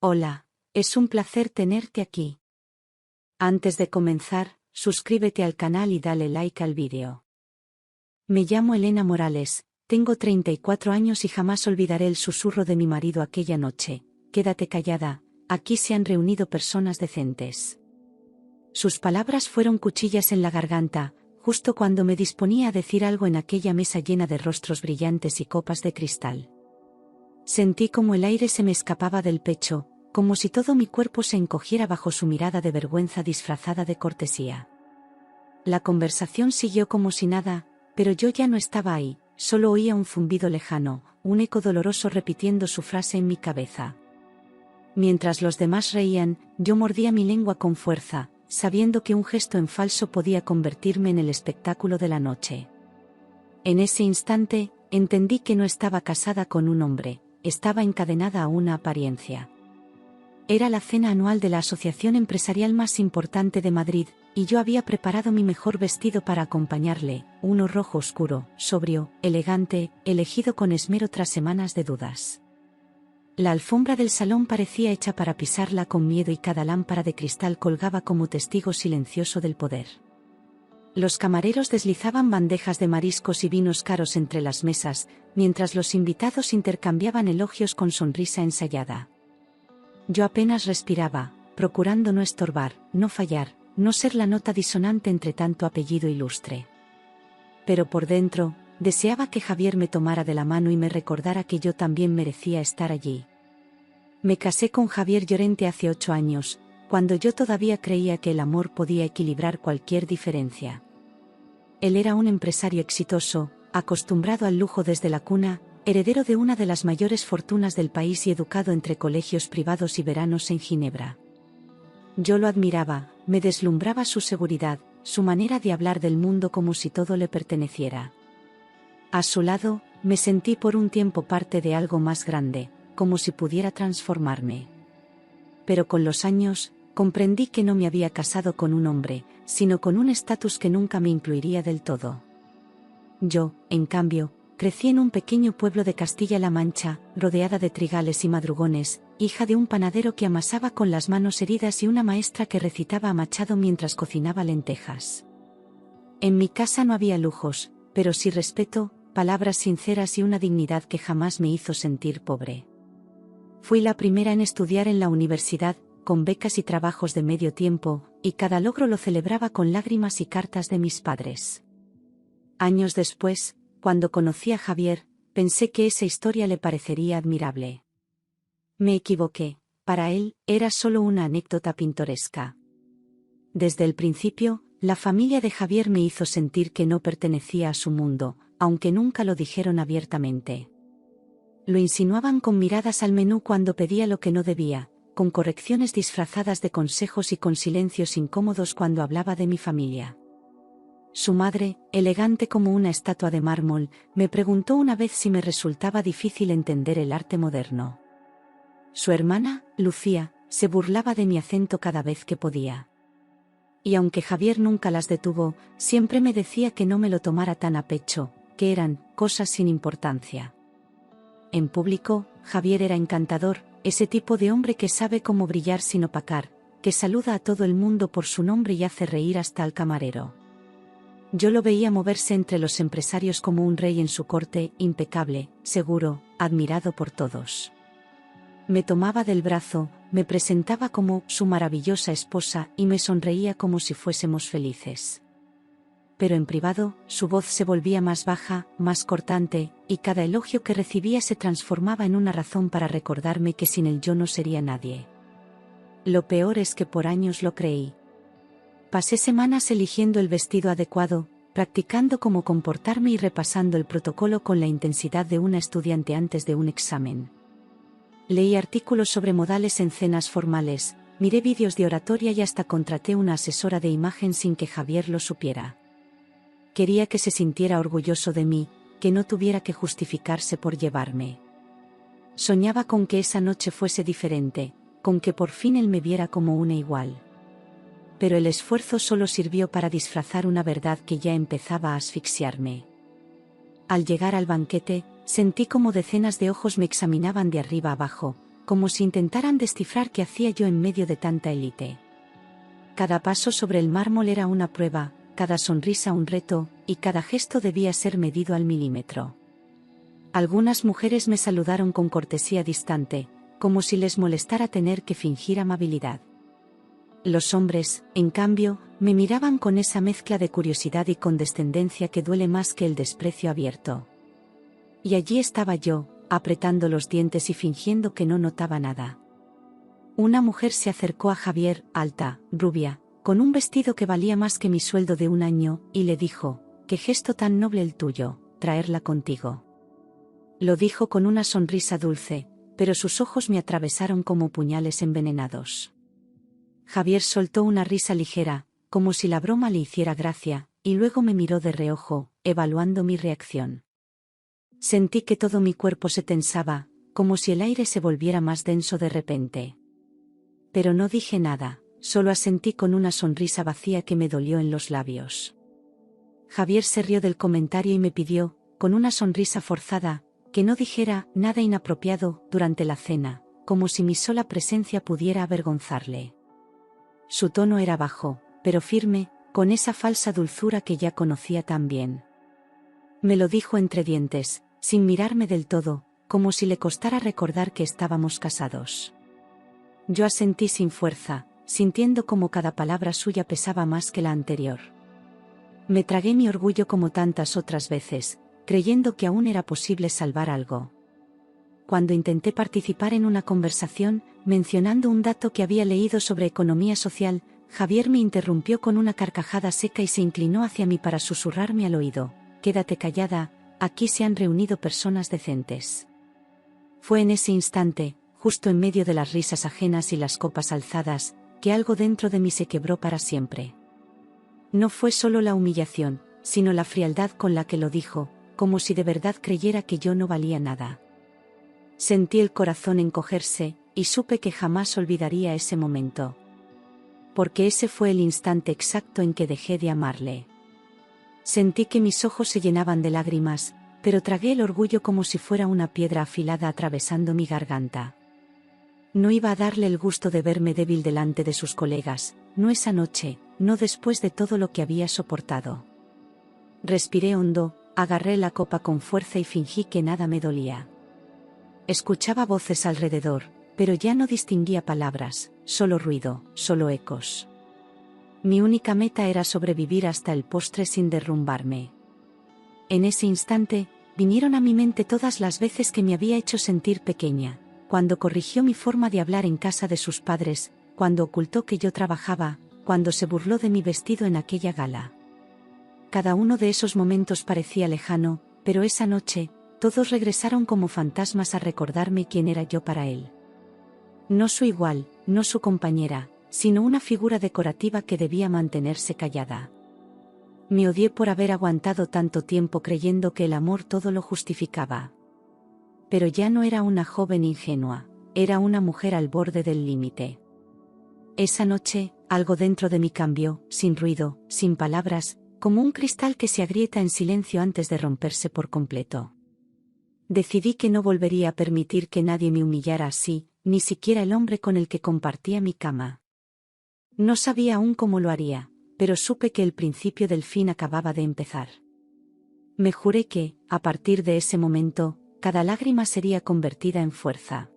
Hola, es un placer tenerte aquí. Antes de comenzar, suscríbete al canal y dale like al vídeo. Me llamo Elena Morales, tengo 34 años y jamás olvidaré el susurro de mi marido aquella noche: quédate callada, aquí se han reunido personas decentes. Sus palabras fueron cuchillas en la garganta, justo cuando me disponía a decir algo en aquella mesa llena de rostros brillantes y copas de cristal. Sentí como el aire se me escapaba del pecho, como si todo mi cuerpo se encogiera bajo su mirada de vergüenza disfrazada de cortesía. La conversación siguió como si nada, pero yo ya no estaba ahí, solo oía un zumbido lejano, un eco doloroso repitiendo su frase en mi cabeza. Mientras los demás reían, yo mordía mi lengua con fuerza, sabiendo que un gesto en falso podía convertirme en el espectáculo de la noche. En ese instante, entendí que no estaba casada con un hombre, estaba encadenada a una apariencia. Era la cena anual de la asociación empresarial más importante de Madrid, y yo había preparado mi mejor vestido para acompañarle, uno rojo oscuro, sobrio, elegante, elegido con esmero tras semanas de dudas. La alfombra del salón parecía hecha para pisarla con miedo y cada lámpara de cristal colgaba como testigo silencioso del poder. Los camareros deslizaban bandejas de mariscos y vinos caros entre las mesas, mientras los invitados intercambiaban elogios con sonrisa ensayada. Yo apenas respiraba, procurando no estorbar, no fallar, no ser la nota disonante entre tanto apellido ilustre. Pero por dentro, deseaba que Javier me tomara de la mano y me recordara que yo también merecía estar allí. Me casé con Javier Llorente hace 8 años, cuando yo todavía creía que el amor podía equilibrar cualquier diferencia. Él era un empresario exitoso, acostumbrado al lujo desde la cuna, heredero de una de las mayores fortunas del país y educado entre colegios privados y veranos en Ginebra. Yo lo admiraba, me deslumbraba su seguridad, su manera de hablar del mundo como si todo le perteneciera. A su lado, me sentí por un tiempo parte de algo más grande, como si pudiera transformarme. Pero con los años, comprendí que no me había casado con un hombre, sino con un estatus que nunca me incluiría del todo. Yo, en cambio, crecí en un pequeño pueblo de Castilla-La Mancha, rodeada de trigales y madrugones, hija de un panadero que amasaba con las manos heridas y una maestra que recitaba a Machado mientras cocinaba lentejas. En mi casa no había lujos, pero sí respeto, palabras sinceras y una dignidad que jamás me hizo sentir pobre. Fui la primera en estudiar en la universidad, con becas y trabajos de medio tiempo, y cada logro lo celebraba con lágrimas y cartas de mis padres. Años después, cuando conocí a Javier, pensé que esa historia le parecería admirable. Me equivoqué, para él, era solo una anécdota pintoresca. Desde el principio, la familia de Javier me hizo sentir que no pertenecía a su mundo, aunque nunca lo dijeron abiertamente. Lo insinuaban con miradas al menú cuando pedía lo que no debía, con correcciones disfrazadas de consejos y con silencios incómodos cuando hablaba de mi familia. Su madre, elegante como una estatua de mármol, me preguntó una vez si me resultaba difícil entender el arte moderno. Su hermana, Lucía, se burlaba de mi acento cada vez que podía. Y aunque Javier nunca las detuvo, siempre me decía que no me lo tomara tan a pecho, que eran cosas sin importancia. En público, Javier era encantador, ese tipo de hombre que sabe cómo brillar sin opacar, que saluda a todo el mundo por su nombre y hace reír hasta al camarero. Yo lo veía moverse entre los empresarios como un rey en su corte, impecable, seguro, admirado por todos. Me tomaba del brazo, me presentaba como su maravillosa esposa y me sonreía como si fuésemos felices. Pero en privado, su voz se volvía más baja, más cortante, y cada elogio que recibía se transformaba en una razón para recordarme que sin él yo no sería nadie. Lo peor es que por años lo creí. Pasé semanas eligiendo el vestido adecuado, practicando cómo comportarme y repasando el protocolo con la intensidad de una estudiante antes de un examen. Leí artículos sobre modales en cenas formales, miré vídeos de oratoria y hasta contraté una asesora de imagen sin que Javier lo supiera. Quería que se sintiera orgulloso de mí, que no tuviera que justificarse por llevarme. Soñaba con que esa noche fuese diferente, con que por fin él me viera como una igual. Pero el esfuerzo solo sirvió para disfrazar una verdad que ya empezaba a asfixiarme. Al llegar al banquete, sentí como decenas de ojos me examinaban de arriba abajo, como si intentaran descifrar qué hacía yo en medio de tanta élite. Cada paso sobre el mármol era una prueba, cada sonrisa un reto, y cada gesto debía ser medido al milímetro. Algunas mujeres me saludaron con cortesía distante, como si les molestara tener que fingir amabilidad. Los hombres, en cambio, me miraban con esa mezcla de curiosidad y condescendencia que duele más que el desprecio abierto. Y allí estaba yo, apretando los dientes y fingiendo que no notaba nada. Una mujer se acercó a Javier, alta, rubia, con un vestido que valía más que mi sueldo de un año, y le dijo: «Qué gesto tan noble el tuyo, traerla contigo». Lo dijo con una sonrisa dulce, pero sus ojos me atravesaron como puñales envenenados. Javier soltó una risa ligera, como si la broma le hiciera gracia, y luego me miró de reojo, evaluando mi reacción. Sentí que todo mi cuerpo se tensaba, como si el aire se volviera más denso de repente. Pero no dije nada, solo asentí con una sonrisa vacía que me dolió en los labios. Javier se rió del comentario y me pidió, con una sonrisa forzada, que no dijera nada inapropiado durante la cena, como si mi sola presencia pudiera avergonzarle. Su tono era bajo, pero firme, con esa falsa dulzura que ya conocía tan bien. Me lo dijo entre dientes, sin mirarme del todo, como si le costara recordar que estábamos casados. Yo asentí sin fuerza, sintiendo como cada palabra suya pesaba más que la anterior. Me tragué mi orgullo como tantas otras veces, creyendo que aún era posible salvar algo. Cuando intenté participar en una conversación, mencionando un dato que había leído sobre economía social, Javier me interrumpió con una carcajada seca y se inclinó hacia mí para susurrarme al oído: «Quédate callada, aquí se han reunido personas decentes». Fue en ese instante, justo en medio de las risas ajenas y las copas alzadas, que algo dentro de mí se quebró para siempre. No fue solo la humillación, sino la frialdad con la que lo dijo, como si de verdad creyera que yo no valía nada. Sentí el corazón encogerse, y supe que jamás olvidaría ese momento. Porque ese fue el instante exacto en que dejé de amarle. Sentí que mis ojos se llenaban de lágrimas, pero tragué el orgullo como si fuera una piedra afilada atravesando mi garganta. No iba a darle el gusto de verme débil delante de sus colegas, no esa noche, no después de todo lo que había soportado. Respiré hondo, agarré la copa con fuerza y fingí que nada me dolía. Escuchaba voces alrededor, pero ya no distinguía palabras, solo ruido, solo ecos. Mi única meta era sobrevivir hasta el postre sin derrumbarme. En ese instante, vinieron a mi mente todas las veces que me había hecho sentir pequeña, cuando corrigió mi forma de hablar en casa de sus padres, cuando ocultó que yo trabajaba, cuando se burló de mi vestido en aquella gala. Cada uno de esos momentos parecía lejano, pero esa noche, todos regresaron como fantasmas a recordarme quién era yo para él. No su igual, no su compañera, sino una figura decorativa que debía mantenerse callada. Me odié por haber aguantado tanto tiempo creyendo que el amor todo lo justificaba. Pero ya no era una joven ingenua, era una mujer al borde del límite. Esa noche, algo dentro de mí cambió, sin ruido, sin palabras, como un cristal que se agrieta en silencio antes de romperse por completo. Decidí que no volvería a permitir que nadie me humillara así, ni siquiera el hombre con el que compartía mi cama. No sabía aún cómo lo haría, pero supe que el principio del fin acababa de empezar. Me juré que, a partir de ese momento, cada lágrima sería convertida en fuerza.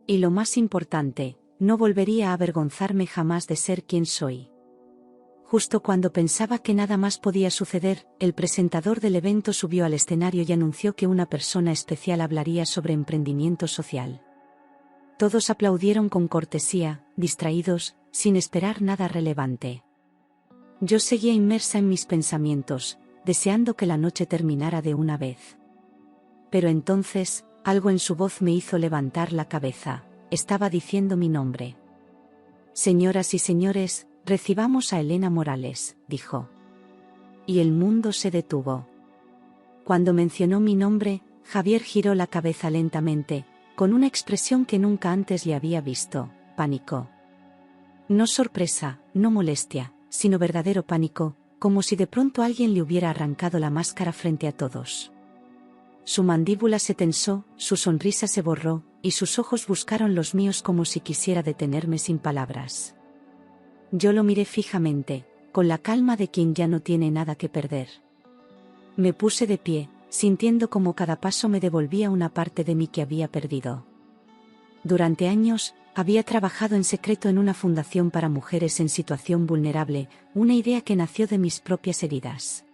Y lo más importante, no volvería a avergonzarme jamás de ser quien soy. Justo cuando pensaba que nada más podía suceder, el presentador del evento subió al escenario y anunció que una persona especial hablaría sobre emprendimiento social. Todos aplaudieron con cortesía, distraídos, sin esperar nada relevante. Yo seguía inmersa en mis pensamientos, deseando que la noche terminara de una vez. Pero entonces, algo en su voz me hizo levantar la cabeza. Estaba diciendo mi nombre. «Señoras y señores, recibamos a Elena Morales», dijo. Y el mundo se detuvo. Cuando mencionó mi nombre, Javier giró la cabeza lentamente, con una expresión que nunca antes le había visto: pánico. No sorpresa, no molestia, sino verdadero pánico, como si de pronto alguien le hubiera arrancado la máscara frente a todos. Su mandíbula se tensó, su sonrisa se borró, y sus ojos buscaron los míos como si quisiera detenerme sin palabras. Yo lo miré fijamente, con la calma de quien ya no tiene nada que perder. Me puse de pie, sintiendo como cada paso me devolvía una parte de mí que había perdido. Durante años, había trabajado en secreto en una fundación para mujeres en situación vulnerable, una idea que nació de mis propias heridas.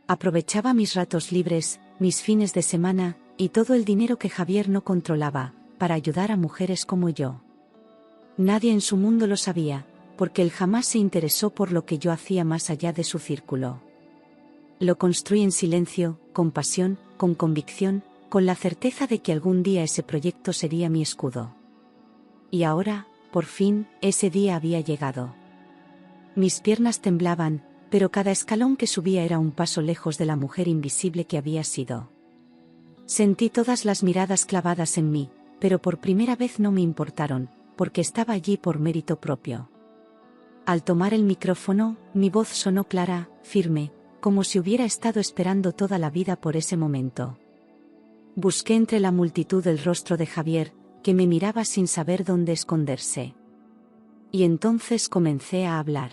Aprovechaba mis ratos libres, mis fines de semana, y todo el dinero que Javier no controlaba, para ayudar a mujeres como yo. Nadie en su mundo lo sabía, porque él jamás se interesó por lo que yo hacía más allá de su círculo. Lo construí en silencio, con pasión, con convicción, con la certeza de que algún día ese proyecto sería mi escudo. Y ahora, por fin, ese día había llegado. Mis piernas temblaban, pero cada escalón que subía era un paso lejos de la mujer invisible que había sido. Sentí todas las miradas clavadas en mí, pero por primera vez no me importaron, porque estaba allí por mérito propio. Al tomar el micrófono, mi voz sonó clara, firme, como si hubiera estado esperando toda la vida por ese momento. Busqué entre la multitud el rostro de Javier, que me miraba sin saber dónde esconderse. Y entonces comencé a hablar.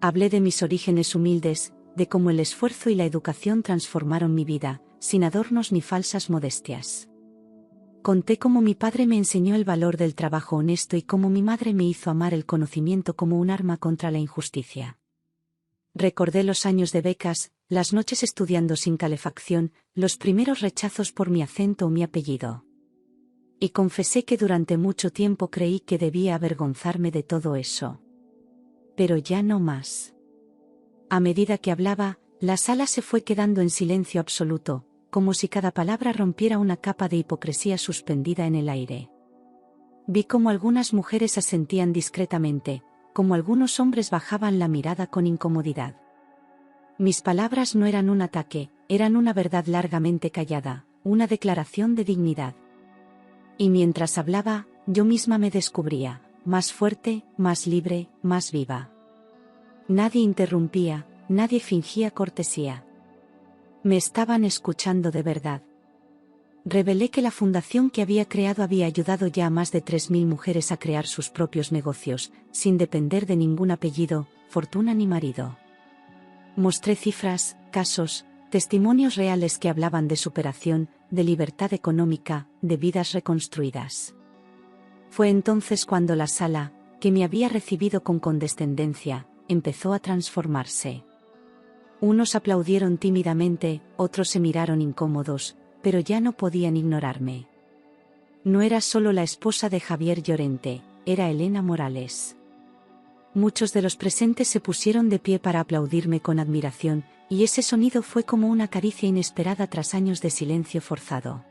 Hablé de mis orígenes humildes, de cómo el esfuerzo y la educación transformaron mi vida, sin adornos ni falsas modestias. Conté cómo mi padre me enseñó el valor del trabajo honesto y cómo mi madre me hizo amar el conocimiento como un arma contra la injusticia. Recordé los años de becas, las noches estudiando sin calefacción, los primeros rechazos por mi acento o mi apellido. Y confesé que durante mucho tiempo creí que debía avergonzarme de todo eso. Pero ya no más. A medida que hablaba, la sala se fue quedando en silencio absoluto, como si cada palabra rompiera una capa de hipocresía suspendida en el aire. Vi cómo algunas mujeres asentían discretamente, como algunos hombres bajaban la mirada con incomodidad. Mis palabras no eran un ataque, eran una verdad largamente callada, una declaración de dignidad. Y mientras hablaba, yo misma me descubría, más fuerte, más libre, más viva. Nadie interrumpía, nadie fingía cortesía. Me estaban escuchando de verdad. Revelé que la fundación que había creado había ayudado ya a más de 3.000 mujeres a crear sus propios negocios, sin depender de ningún apellido, fortuna ni marido. Mostré cifras, casos, testimonios reales que hablaban de superación, de libertad económica, de vidas reconstruidas. Fue entonces cuando la sala, que me había recibido con condescendencia, empezó a transformarse. Unos aplaudieron tímidamente, otros se miraron incómodos, pero ya no podían ignorarme. No era solo la esposa de Javier Llorente, era Elena Morales. Muchos de los presentes se pusieron de pie para aplaudirme con admiración, y ese sonido fue como una caricia inesperada tras años de silencio forzado.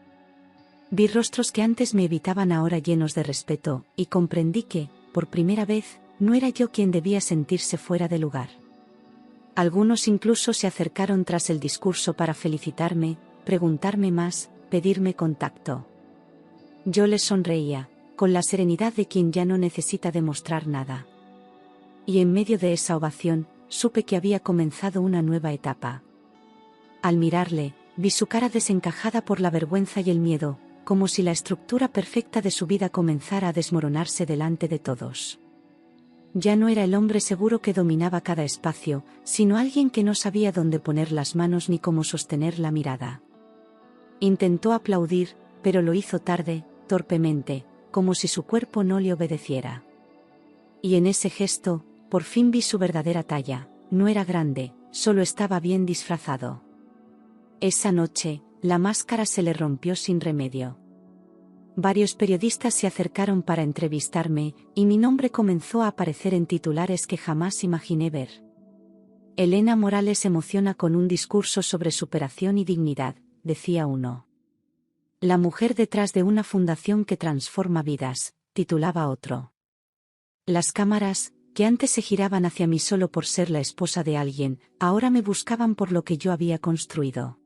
Vi rostros que antes me evitaban ahora llenos de respeto, y comprendí que, por primera vez, no era yo quien debía sentirse fuera de lugar. Algunos incluso se acercaron tras el discurso para felicitarme, preguntarme más, pedirme contacto. Yo les sonreía, con la serenidad de quien ya no necesita demostrar nada. Y en medio de esa ovación, supe que había comenzado una nueva etapa. Al mirarle, vi su cara desencajada por la vergüenza y el miedo, como si la estructura perfecta de su vida comenzara a desmoronarse delante de todos. Ya no era el hombre seguro que dominaba cada espacio, sino alguien que no sabía dónde poner las manos ni cómo sostener la mirada. Intentó aplaudir, pero lo hizo tarde, torpemente, como si su cuerpo no le obedeciera. Y en ese gesto, por fin vi su verdadera talla, no era grande, solo estaba bien disfrazado. Esa noche, la máscara se le rompió sin remedio. Varios periodistas se acercaron para entrevistarme, y mi nombre comenzó a aparecer en titulares que jamás imaginé ver. Elena Morales emociona con un discurso sobre superación y dignidad, decía uno. La mujer detrás de una fundación que transforma vidas, titulaba otro. Las cámaras, que antes se giraban hacia mí solo por ser la esposa de alguien, ahora me buscaban por lo que yo había construido.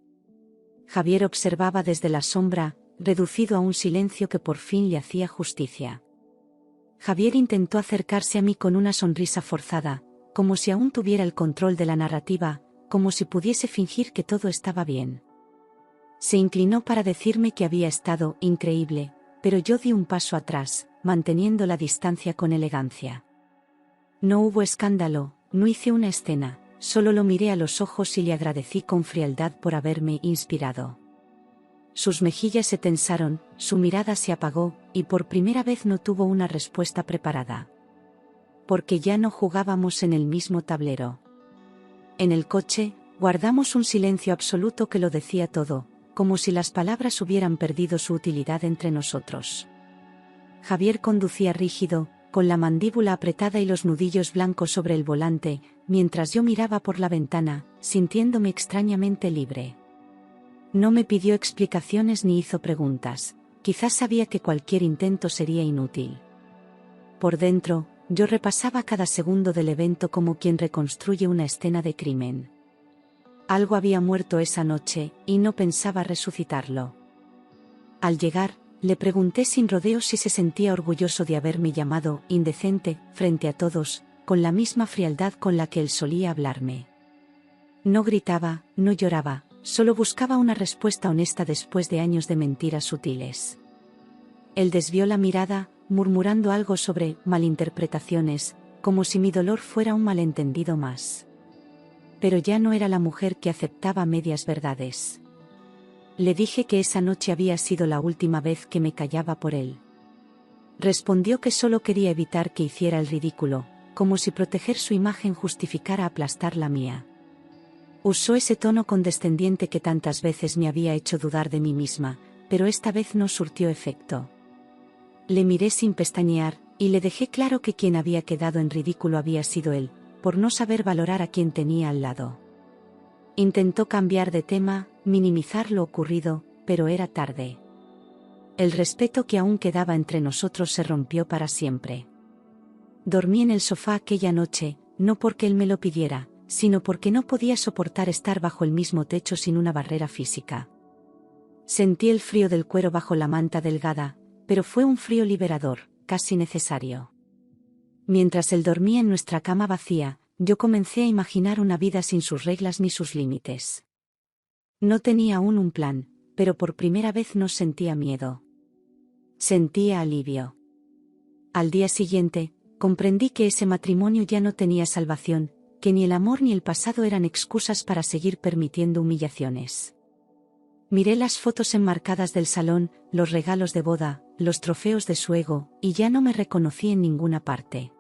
Javier observaba desde la sombra, reducido a un silencio que por fin le hacía justicia. Javier intentó acercarse a mí con una sonrisa forzada, como si aún tuviera el control de la narrativa, como si pudiese fingir que todo estaba bien. Se inclinó para decirme que había estado increíble, pero yo di un paso atrás, manteniendo la distancia con elegancia. No hubo escándalo, no hice una escena, solo lo miré a los ojos y le agradecí con frialdad por haberme inspirado. Sus mejillas se tensaron, su mirada se apagó, y por primera vez no tuvo una respuesta preparada. Porque ya no jugábamos en el mismo tablero. En el coche, guardamos un silencio absoluto que lo decía todo, como si las palabras hubieran perdido su utilidad entre nosotros. Javier conducía rígido, con la mandíbula apretada y los nudillos blancos sobre el volante, mientras yo miraba por la ventana, sintiéndome extrañamente libre. No me pidió explicaciones ni hizo preguntas, quizás sabía que cualquier intento sería inútil. Por dentro, yo repasaba cada segundo del evento como quien reconstruye una escena de crimen. Algo había muerto esa noche, y no pensaba resucitarlo. Al llegar, le pregunté sin rodeos si se sentía orgulloso de haberme llamado indecente, frente a todos, con la misma frialdad con la que él solía hablarme. No gritaba, no lloraba, solo buscaba una respuesta honesta después de años de mentiras sutiles. Él desvió la mirada, murmurando algo sobre malinterpretaciones, como si mi dolor fuera un malentendido más. Pero ya no era la mujer que aceptaba medias verdades. Le dije que esa noche había sido la última vez que me callaba por él. Respondió que solo quería evitar que hiciera el ridículo, como si proteger su imagen justificara aplastar la mía. Usó ese tono condescendiente que tantas veces me había hecho dudar de mí misma, pero esta vez no surtió efecto. Le miré sin pestañear, y le dejé claro que quien había quedado en ridículo había sido él, por no saber valorar a quien tenía al lado. Intentó cambiar de tema, minimizar lo ocurrido, pero era tarde. El respeto que aún quedaba entre nosotros se rompió para siempre. Dormí en el sofá aquella noche, no porque él me lo pidiera, sino porque no podía soportar estar bajo el mismo techo sin una barrera física. Sentí el frío del cuero bajo la manta delgada, pero fue un frío liberador, casi necesario. Mientras él dormía en nuestra cama vacía, yo comencé a imaginar una vida sin sus reglas ni sus límites. No tenía aún un plan, pero por primera vez no sentía miedo. Sentía alivio. Al día siguiente, comprendí que ese matrimonio ya no tenía salvación, que ni el amor ni el pasado eran excusas para seguir permitiendo humillaciones. Miré las fotos enmarcadas del salón, los regalos de boda, los trofeos de su ego, y ya no me reconocí en ninguna parte.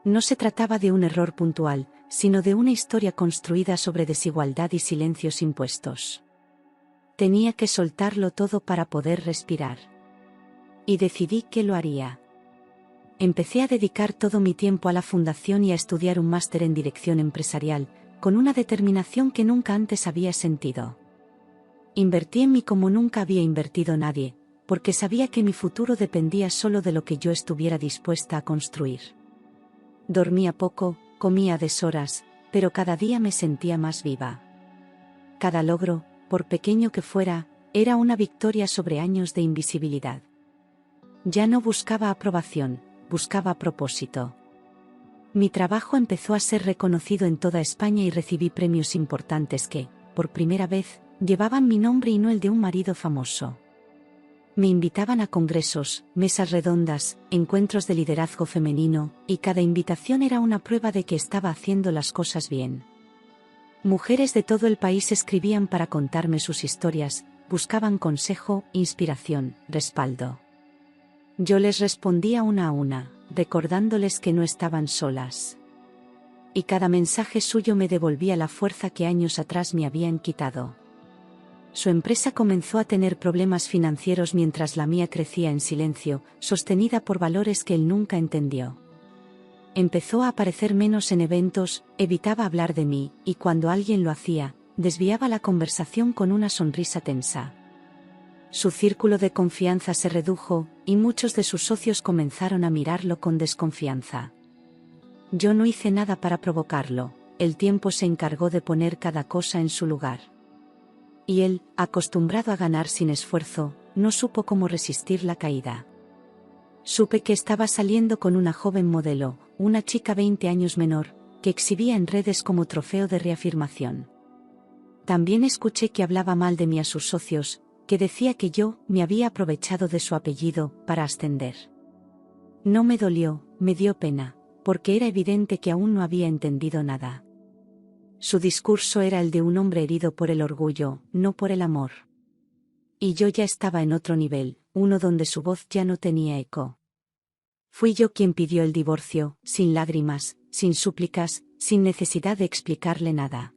No se trataba de un error puntual, sino de una historia construida sobre desigualdad y silencios impuestos. Tenía que soltarlo todo para poder respirar. Y decidí que lo haría. Empecé a dedicar todo mi tiempo a la fundación y a estudiar un máster en dirección empresarial, con una determinación que nunca antes había sentido. Invertí en mí como nunca había invertido nadie, porque sabía que mi futuro dependía solo de lo que yo estuviera dispuesta a construir. Dormía poco, comía a deshoras, pero cada día me sentía más viva. Cada logro, por pequeño que fuera, era una victoria sobre años de invisibilidad. Ya no buscaba aprobación, buscaba propósito. Mi trabajo empezó a ser reconocido en toda España y recibí premios importantes que, por primera vez, llevaban mi nombre y no el de un marido famoso. Me invitaban a congresos, mesas redondas, encuentros de liderazgo femenino, y cada invitación era una prueba de que estaba haciendo las cosas bien. Mujeres de todo el país escribían para contarme sus historias, buscaban consejo, inspiración, respaldo. Yo les respondía una a una, recordándoles que no estaban solas. Y cada mensaje suyo me devolvía la fuerza que años atrás me habían quitado. Su empresa comenzó a tener problemas financieros mientras la mía crecía en silencio, sostenida por valores que él nunca entendió. Empezó a aparecer menos en eventos, evitaba hablar de mí, y cuando alguien lo hacía, desviaba la conversación con una sonrisa tensa. Su círculo de confianza se redujo, y muchos de sus socios comenzaron a mirarlo con desconfianza. Yo no hice nada para provocarlo, el tiempo se encargó de poner cada cosa en su lugar. Y él, acostumbrado a ganar sin esfuerzo, no supo cómo resistir la caída. Supe que estaba saliendo con una joven modelo, una chica 20 años menor, que exhibía en redes como trofeo de reafirmación. También escuché que hablaba mal de mí a sus socios, que decía que yo me había aprovechado de su apellido para ascender. No me dolió, me dio pena, porque era evidente que aún no había entendido nada. Su discurso era el de un hombre herido por el orgullo, no por el amor. Y yo ya estaba en otro nivel, uno donde su voz ya no tenía eco. Fui yo quien pidió el divorcio, sin lágrimas, sin súplicas, sin necesidad de explicarle nada.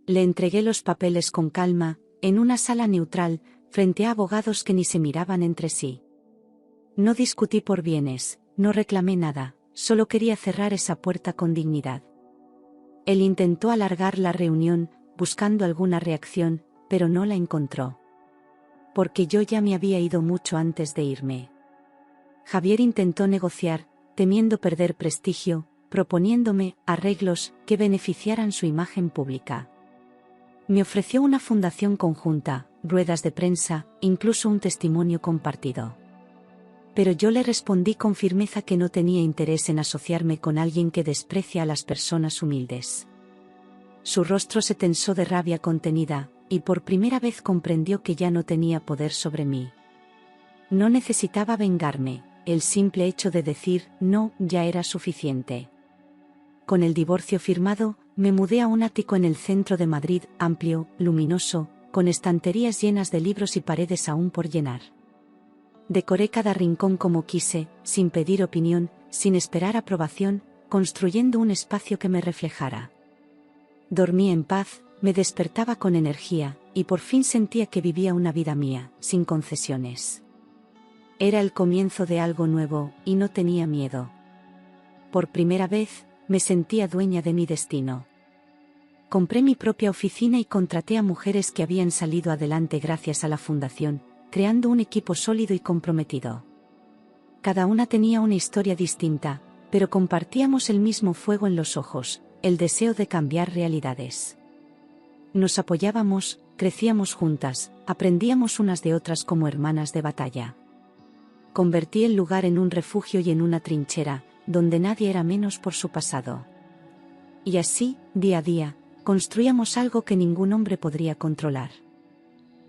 Le entregué los papeles con calma, en una sala neutral, frente a abogados que ni se miraban entre sí. No discutí por bienes, no reclamé nada, solo quería cerrar esa puerta con dignidad. Él intentó alargar la reunión, buscando alguna reacción, pero no la encontró. Porque yo ya me había ido mucho antes de irme. Javier intentó negociar, temiendo perder prestigio, proponiéndome arreglos que beneficiaran su imagen pública. Me ofreció una fundación conjunta, ruedas de prensa, incluso un testimonio compartido. Pero yo le respondí con firmeza que no tenía interés en asociarme con alguien que desprecia a las personas humildes. Su rostro se tensó de rabia contenida, y por primera vez comprendió que ya no tenía poder sobre mí. No necesitaba vengarme, el simple hecho de decir no ya era suficiente. Con el divorcio firmado, me mudé a un ático en el centro de Madrid, amplio, luminoso, con estanterías llenas de libros y paredes aún por llenar. Decoré cada rincón como quise, sin pedir opinión, sin esperar aprobación, construyendo un espacio que me reflejara. Dormí en paz, me despertaba con energía, y por fin sentía que vivía una vida mía, sin concesiones. Era el comienzo de algo nuevo, y no tenía miedo. Por primera vez, me sentía dueña de mi destino. Compré mi propia oficina y contraté a mujeres que habían salido adelante gracias a la fundación, creando un equipo sólido y comprometido. Cada una tenía una historia distinta, pero compartíamos el mismo fuego en los ojos, el deseo de cambiar realidades. Nos apoyábamos, crecíamos juntas, aprendíamos unas de otras como hermanas de batalla. Convertí el lugar en un refugio y en una trinchera, donde nadie era menos por su pasado. Y así, día a día, construíamos algo que ningún hombre podría controlar.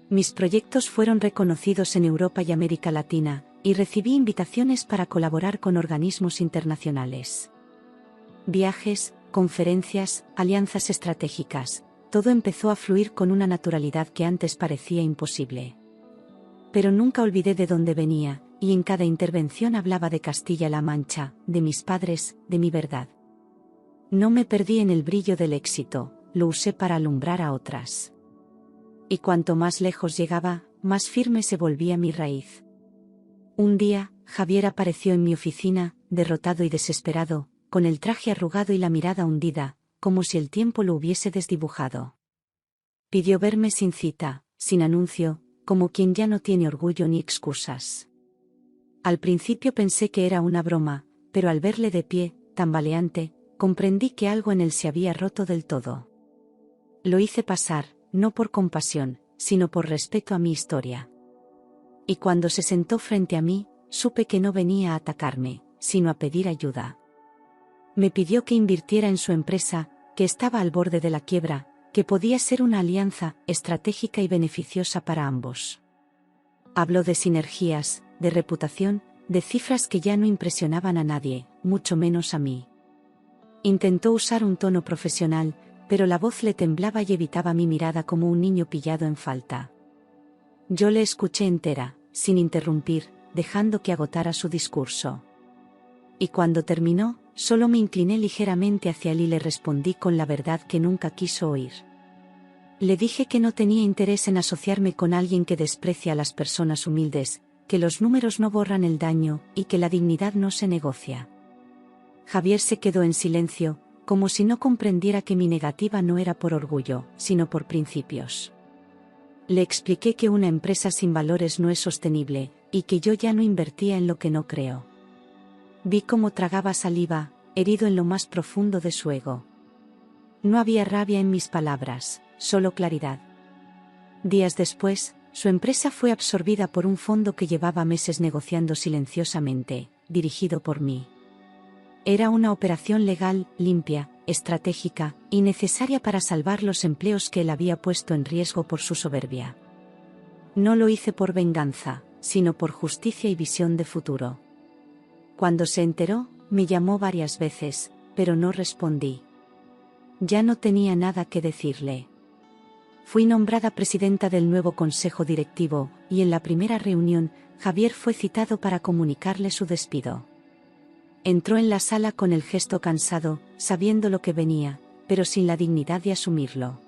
Mis proyectos fueron reconocidos en Europa y América Latina, y recibí invitaciones para colaborar con organismos internacionales. Viajes, conferencias, alianzas estratégicas, todo empezó a fluir con una naturalidad que antes parecía imposible. Pero nunca olvidé de dónde venía, y en cada intervención hablaba de Castilla-La Mancha, de mis padres, de mi verdad. No me perdí en el brillo del éxito, lo usé para alumbrar a otras. Y cuanto más lejos llegaba, más firme se volvía mi raíz. Un día, Javier apareció en mi oficina, derrotado y desesperado, con el traje arrugado y la mirada hundida, como si el tiempo lo hubiese desdibujado. Pidió verme sin cita, sin anuncio, como quien ya no tiene orgullo ni excusas. Al principio pensé que era una broma, pero al verle de pie, tambaleante, comprendí que algo en él se había roto del todo. Lo hice pasar, no por compasión, sino por respeto a mi historia. Y cuando se sentó frente a mí, supe que no venía a atacarme, sino a pedir ayuda. Me pidió que invirtiera en su empresa, que estaba al borde de la quiebra, que podía ser una alianza estratégica y beneficiosa para ambos. Habló de sinergias, de reputación, de cifras que ya no impresionaban a nadie, mucho menos a mí. Intentó usar un tono profesional, pero la voz le temblaba y evitaba mi mirada como un niño pillado en falta. Yo le escuché entera, sin interrumpir, dejando que agotara su discurso. Y cuando terminó, solo me incliné ligeramente hacia él y le respondí con la verdad que nunca quiso oír. Le dije que no tenía interés en asociarme con alguien que desprecia a las personas humildes, que los números no borran el daño, y que la dignidad no se negocia. Javier se quedó en silencio, como si no comprendiera que mi negativa no era por orgullo, sino por principios. Le expliqué que una empresa sin valores no es sostenible, y que yo ya no invertía en lo que no creo. Vi cómo tragaba saliva, herido en lo más profundo de su ego. No había rabia en mis palabras, solo claridad. Días después, su empresa fue absorbida por un fondo que llevaba meses negociando silenciosamente, dirigido por mí. Era una operación legal, limpia, estratégica y necesaria para salvar los empleos que él había puesto en riesgo por su soberbia. No lo hice por venganza, sino por justicia y visión de futuro. Cuando se enteró, me llamó varias veces, pero no respondí. Ya no tenía nada que decirle. Fui nombrada presidenta del nuevo consejo directivo, y en la primera reunión, Javier fue citado para comunicarle su despido. Entró en la sala con el gesto cansado, sabiendo lo que venía, pero sin la dignidad de asumirlo.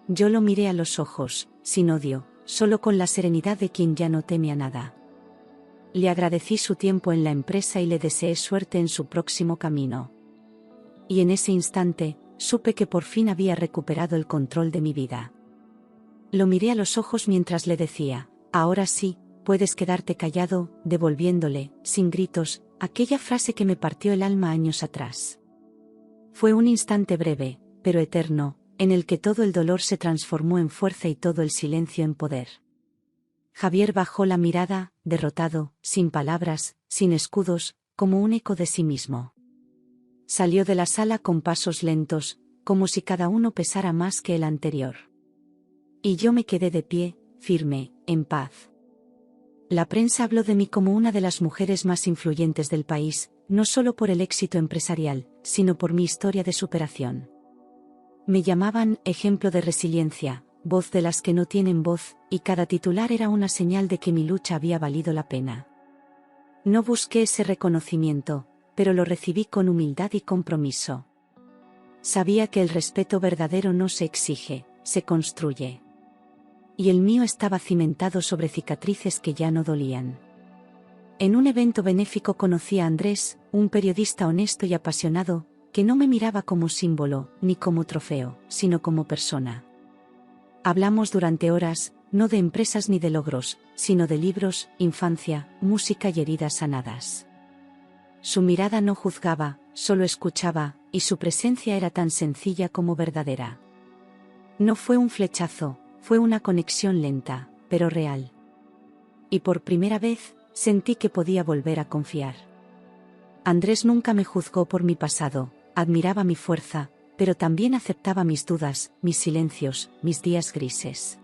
Yo lo miré a los ojos, sin odio, solo con la serenidad de quien ya no teme a nada. Le agradecí su tiempo en la empresa y le deseé suerte en su próximo camino. Y en ese instante, supe que por fin había recuperado el control de mi vida. Lo miré a los ojos mientras le decía, ahora sí, puedes quedarte callado, devolviéndole, sin gritos, aquella frase que me partió el alma años atrás. Fue un instante breve, pero eterno, en el que todo el dolor se transformó en fuerza y todo el silencio en poder. Javier bajó la mirada, derrotado, sin palabras, sin escudos, como un eco de sí mismo. Salió de la sala con pasos lentos, como si cada uno pesara más que el anterior. Y yo me quedé de pie, firme, en paz. La prensa habló de mí como una de las mujeres más influyentes del país, no solo por el éxito empresarial, sino por mi historia de superación. Me llamaban ejemplo de resiliencia, voz de las que no tienen voz, y cada titular era una señal de que mi lucha había valido la pena. No busqué ese reconocimiento, pero lo recibí con humildad y compromiso. Sabía que el respeto verdadero no se exige, se construye. Y el mío estaba cimentado sobre cicatrices que ya no dolían. En un evento benéfico conocí a Andrés, un periodista honesto y apasionado, que no me miraba como símbolo, ni como trofeo, sino como persona. Hablamos durante horas, no de empresas ni de logros, sino de libros, infancia, música y heridas sanadas. Su mirada no juzgaba, solo escuchaba, y su presencia era tan sencilla como verdadera. No fue un flechazo, fue una conexión lenta, pero real. Y por primera vez, sentí que podía volver a confiar. Andrés nunca me juzgó por mi pasado, admiraba mi fuerza, pero también aceptaba mis dudas, mis silencios, mis días grises.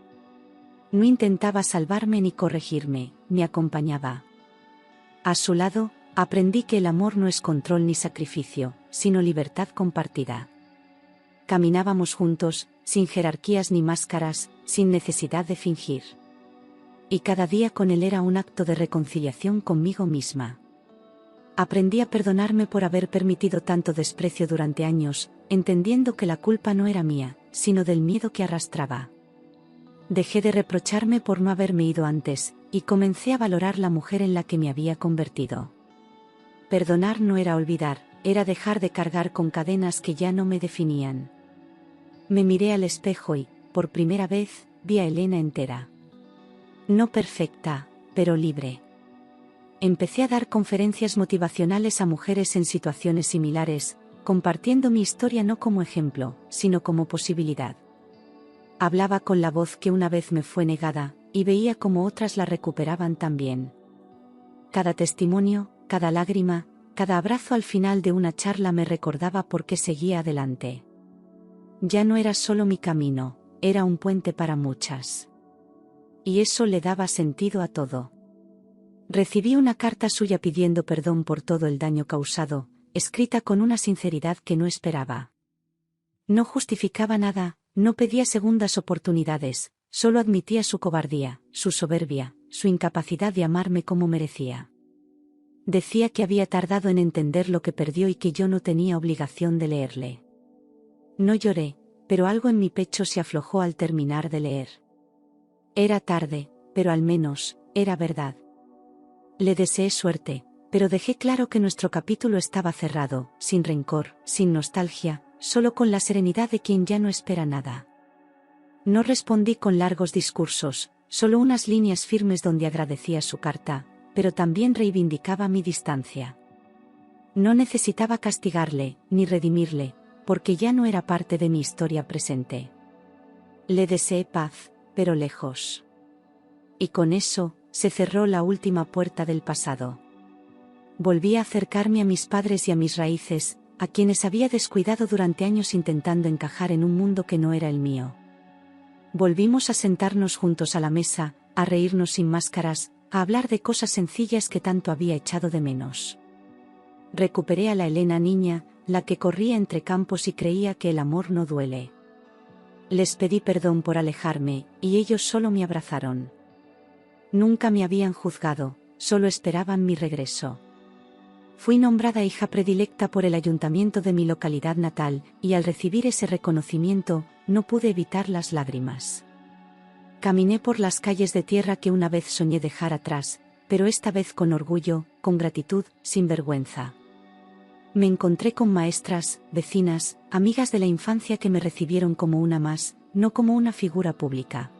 No intentaba salvarme ni corregirme, me acompañaba. A su lado, aprendí que el amor no es control ni sacrificio, sino libertad compartida. Caminábamos juntos, sin jerarquías ni máscaras, sin necesidad de fingir. Y cada día con él era un acto de reconciliación conmigo misma. Aprendí a perdonarme por haber permitido tanto desprecio durante años, entendiendo que la culpa no era mía, sino del miedo que arrastraba. Dejé de reprocharme por no haberme ido antes, y comencé a valorar la mujer en la que me había convertido. Perdonar no era olvidar, era dejar de cargar con cadenas que ya no me definían. Me miré al espejo y, por primera vez, vi a Elena entera. No perfecta, pero libre. Empecé a dar conferencias motivacionales a mujeres en situaciones similares, compartiendo mi historia no como ejemplo, sino como posibilidad. Hablaba con la voz que una vez me fue negada, y veía cómo otras la recuperaban también. Cada testimonio, cada lágrima, cada abrazo al final de una charla me recordaba por qué seguía adelante. Ya no era solo mi camino, era un puente para muchas. Y eso le daba sentido a todo. Recibí una carta suya pidiendo perdón por todo el daño causado, escrita con una sinceridad que no esperaba. No justificaba nada, no pedía segundas oportunidades, solo admitía su cobardía, su soberbia, su incapacidad de amarme como merecía. Decía que había tardado en entender lo que perdió y que yo no tenía obligación de leerle. No lloré, pero algo en mi pecho se aflojó al terminar de leer. Era tarde, pero al menos, era verdad. Le deseé suerte, pero dejé claro que nuestro capítulo estaba cerrado, sin rencor, sin nostalgia, solo con la serenidad de quien ya no espera nada. No respondí con largos discursos, solo unas líneas firmes donde agradecía su carta, pero también reivindicaba mi distancia. No necesitaba castigarle, ni redimirle, porque ya no era parte de mi historia presente. Le deseé paz, pero lejos. Y con eso, se cerró la última puerta del pasado. Volví a acercarme a mis padres y a mis raíces, a quienes había descuidado durante años intentando encajar en un mundo que no era el mío. Volvimos a sentarnos juntos a la mesa, a reírnos sin máscaras, a hablar de cosas sencillas que tanto había echado de menos. Recuperé a la Elena niña, la que corría entre campos y creía que el amor no duele. Les pedí perdón por alejarme, y ellos solo me abrazaron. Nunca me habían juzgado, solo esperaban mi regreso. Fui nombrada hija predilecta por el ayuntamiento de mi localidad natal, y al recibir ese reconocimiento, no pude evitar las lágrimas. Caminé por las calles de tierra que una vez soñé dejar atrás, pero esta vez con orgullo, con gratitud, sin vergüenza. Me encontré con maestras, vecinas, amigas de la infancia que me recibieron como una más, no como una figura pública.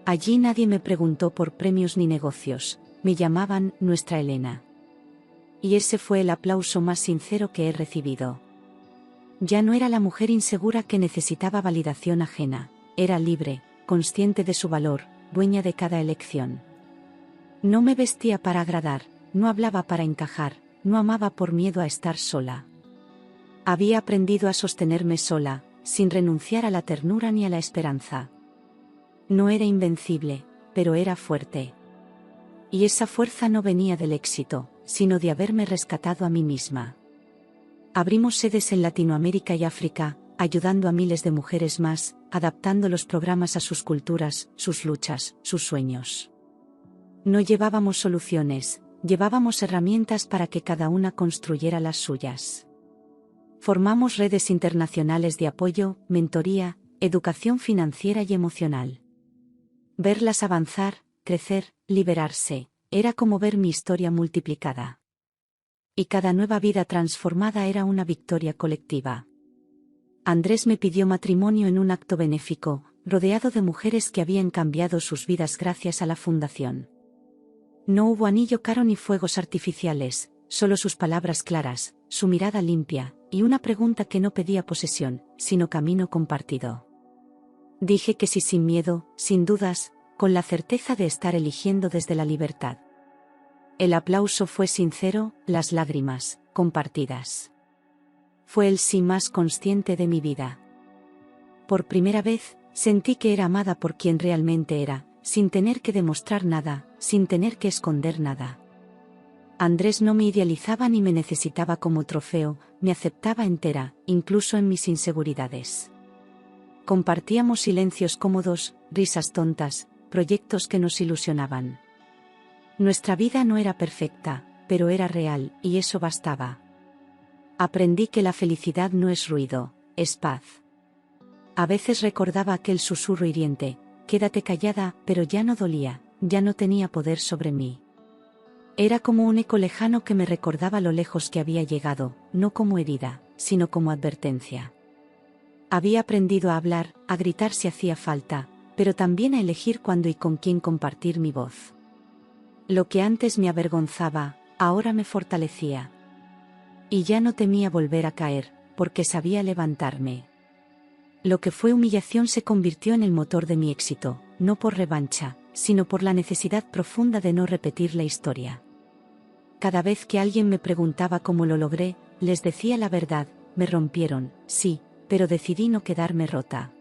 Allí nadie me preguntó por premios ni negocios, me llamaban nuestra Elena. Y ese fue el aplauso más sincero que he recibido. Ya no era la mujer insegura que necesitaba validación ajena, era libre, consciente de su valor, dueña de cada elección. No me vestía para agradar, no hablaba para encajar, no amaba por miedo a estar sola. Había aprendido a sostenerme sola, sin renunciar a la ternura ni a la esperanza. No era invencible, pero era fuerte. Y esa fuerza no venía del éxito, sino de haberme rescatado a mí misma. Abrimos sedes en Latinoamérica y África, ayudando a miles de mujeres más, adaptando los programas a sus culturas, sus luchas, sus sueños. No llevábamos soluciones, llevábamos herramientas para que cada una construyera las suyas. Formamos redes internacionales de apoyo, mentoría, educación financiera y emocional. Verlas avanzar, crecer, liberarse, era como ver mi historia multiplicada. Y cada nueva vida transformada era una victoria colectiva. Andrés me pidió matrimonio en un acto benéfico, rodeado de mujeres que habían cambiado sus vidas gracias a la fundación. No hubo anillo caro ni fuegos artificiales, solo sus palabras claras, su mirada limpia, y una pregunta que no pedía posesión, sino camino compartido. Dije que sí sin miedo, sin dudas, con la certeza de estar eligiendo desde la libertad. El aplauso fue sincero, las lágrimas, compartidas. Fue el sí más consciente de mi vida. Por primera vez, sentí que era amada por quien realmente era, sin tener que demostrar nada, sin tener que esconder nada. Andrés no me idealizaba ni me necesitaba como trofeo, me aceptaba entera, incluso en mis inseguridades. Compartíamos silencios cómodos, risas tontas, proyectos que nos ilusionaban. Nuestra vida no era perfecta, pero era real, y eso bastaba. Aprendí que la felicidad no es ruido, es paz. A veces recordaba aquel susurro hiriente, quédate callada, pero ya no dolía, ya no tenía poder sobre mí. Era como un eco lejano que me recordaba lo lejos que había llegado, no como herida, sino como advertencia. Había aprendido a hablar, a gritar si hacía falta, pero también a elegir cuándo y con quién compartir mi voz. Lo que antes me avergonzaba, ahora me fortalecía. Y ya no temía volver a caer, porque sabía levantarme. Lo que fue humillación se convirtió en el motor de mi éxito, no por revancha, sino por la necesidad profunda de no repetir la historia. Cada vez que alguien me preguntaba cómo lo logré, les decía la verdad, me rompieron, sí, pero decidí no quedarme rota.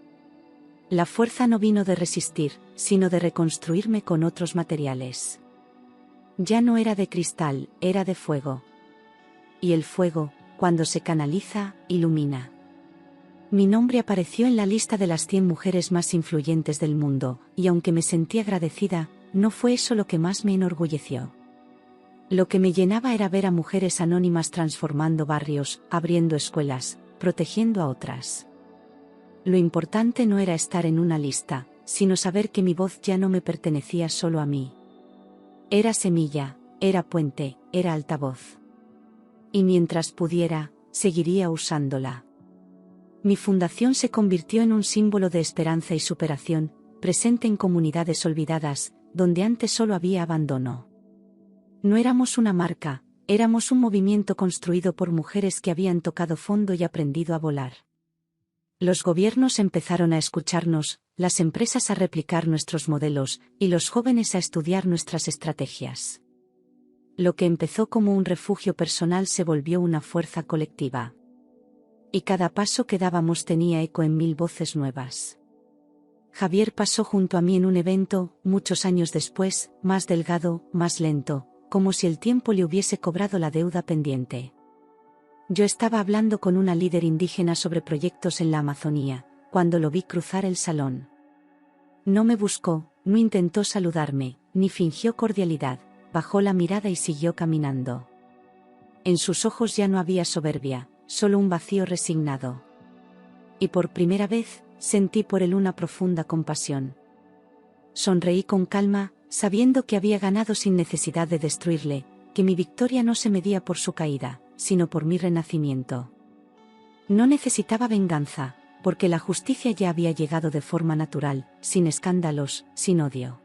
La fuerza no vino de resistir, sino de reconstruirme con otros materiales. Ya no era de cristal, era de fuego. Y el fuego, cuando se canaliza, ilumina. Mi nombre apareció en la lista de las 100 mujeres más influyentes del mundo, y aunque me sentí agradecida, no fue eso lo que más me enorgulleció. Lo que me llenaba era ver a mujeres anónimas transformando barrios, abriendo escuelas, protegiendo a otras. Lo importante no era estar en una lista, sino saber que mi voz ya no me pertenecía solo a mí. Era semilla, era puente, era altavoz. Y mientras pudiera, seguiría usándola. Mi fundación se convirtió en un símbolo de esperanza y superación, presente en comunidades olvidadas, donde antes solo había abandono. No éramos una marca, éramos un movimiento construido por mujeres que habían tocado fondo y aprendido a volar. Los gobiernos empezaron a escucharnos, las empresas a replicar nuestros modelos, y los jóvenes a estudiar nuestras estrategias. Lo que empezó como un refugio personal se volvió una fuerza colectiva. Y cada paso que dábamos tenía eco en 1000 voces nuevas. Javier pasó junto a mí en un evento, muchos años después, más delgado, más lento, como si el tiempo le hubiese cobrado la deuda pendiente. Yo estaba hablando con una líder indígena sobre proyectos en la Amazonía, cuando lo vi cruzar el salón. No me buscó, no intentó saludarme, ni fingió cordialidad, bajó la mirada y siguió caminando. En sus ojos ya no había soberbia, solo un vacío resignado. Y por primera vez, sentí por él una profunda compasión. Sonreí con calma, sabiendo que había ganado sin necesidad de destruirle, que mi victoria no se medía por su caída, sino por mi renacimiento. No necesitaba venganza, porque la justicia ya había llegado de forma natural, sin escándalos, sin odio.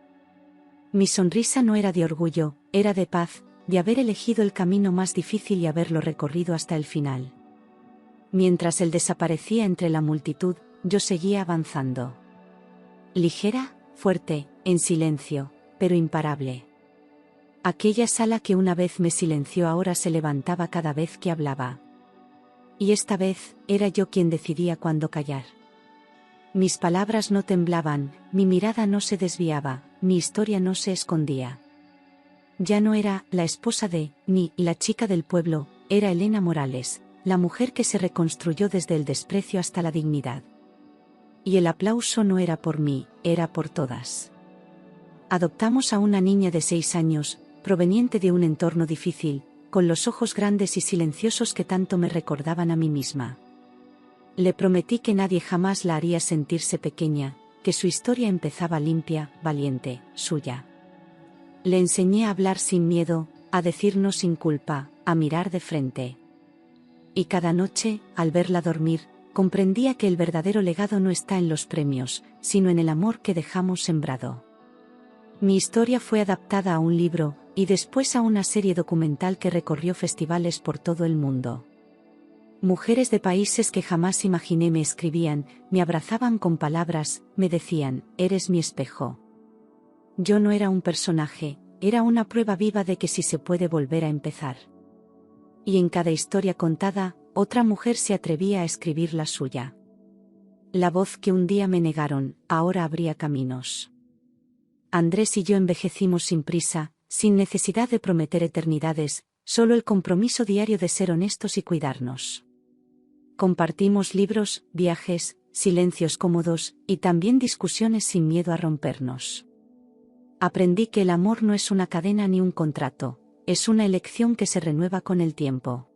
Mi sonrisa no era de orgullo, era de paz, de haber elegido el camino más difícil y haberlo recorrido hasta el final. Mientras él desaparecía entre la multitud, yo seguía avanzando. Ligera, fuerte, en silencio, pero imparable. Aquella sala que una vez me silenció ahora se levantaba cada vez que hablaba. Y esta vez, era yo quien decidía cuándo callar. Mis palabras no temblaban, mi mirada no se desviaba, mi historia no se escondía. Ya no era la esposa de, ni la chica del pueblo, era Elena Morales, la mujer que se reconstruyó desde el desprecio hasta la dignidad. Y el aplauso no era por mí, era por todas. Adoptamos a una niña de 6 años, proveniente de un entorno difícil, con los ojos grandes y silenciosos que tanto me recordaban a mí misma. Le prometí que nadie jamás la haría sentirse pequeña, que su historia empezaba limpia, valiente, suya. Le enseñé a hablar sin miedo, a decirnos sin culpa, a mirar de frente. Y cada noche, al verla dormir, comprendía que el verdadero legado no está en los premios, sino en el amor que dejamos sembrado. Mi historia fue adaptada a un libro, y después a una serie documental que recorrió festivales por todo el mundo. Mujeres de países que jamás imaginé me escribían, me abrazaban con palabras, me decían, eres mi espejo. Yo no era un personaje, era una prueba viva de que sí se puede volver a empezar. Y en cada historia contada, otra mujer se atrevía a escribir la suya. La voz que un día me negaron, ahora abría caminos. Andrés y yo envejecimos sin prisa, sin necesidad de prometer eternidades, solo el compromiso diario de ser honestos y cuidarnos. Compartimos libros, viajes, silencios cómodos, y también discusiones sin miedo a rompernos. Aprendí que el amor no es una cadena ni un contrato, es una elección que se renueva con el tiempo.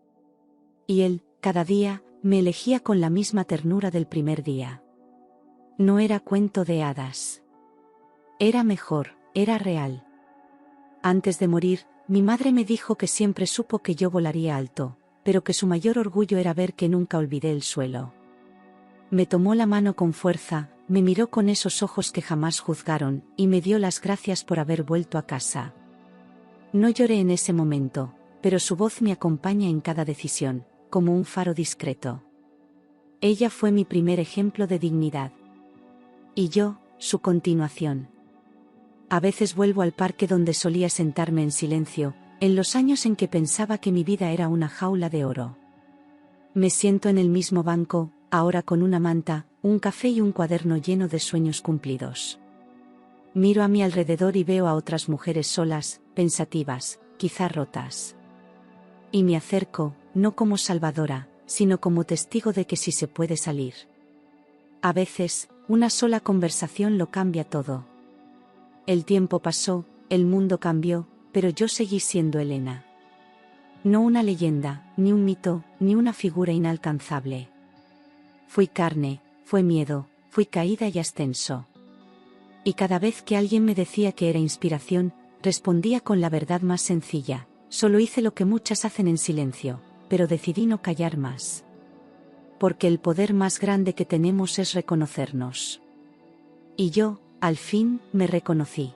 Y él, cada día, me elegía con la misma ternura del primer día. No era cuento de hadas. Era mejor, era real. Antes de morir, mi madre me dijo que siempre supo que yo volaría alto, pero que su mayor orgullo era ver que nunca olvidé el suelo. Me tomó la mano con fuerza, me miró con esos ojos que jamás juzgaron, y me dio las gracias por haber vuelto a casa. No lloré en ese momento, pero su voz me acompaña en cada decisión, como un faro discreto. Ella fue mi primer ejemplo de dignidad. Y yo, su continuación. A veces vuelvo al parque donde solía sentarme en silencio, en los años en que pensaba que mi vida era una jaula de oro. Me siento en el mismo banco, ahora con una manta, un café y un cuaderno lleno de sueños cumplidos. Miro a mi alrededor y veo a otras mujeres solas, pensativas, quizá rotas. Y me acerco, no como salvadora, sino como testigo de que sí se puede salir. A veces, una sola conversación lo cambia todo. El tiempo pasó, el mundo cambió, pero yo seguí siendo Elena. No una leyenda, ni un mito, ni una figura inalcanzable. Fui carne, fue miedo, fui caída y ascenso. Y cada vez que alguien me decía que era inspiración, respondía con la verdad más sencilla, solo hice lo que muchas hacen en silencio, pero decidí no callar más. Porque el poder más grande que tenemos es reconocernos. Y yo, al fin, me reconocí.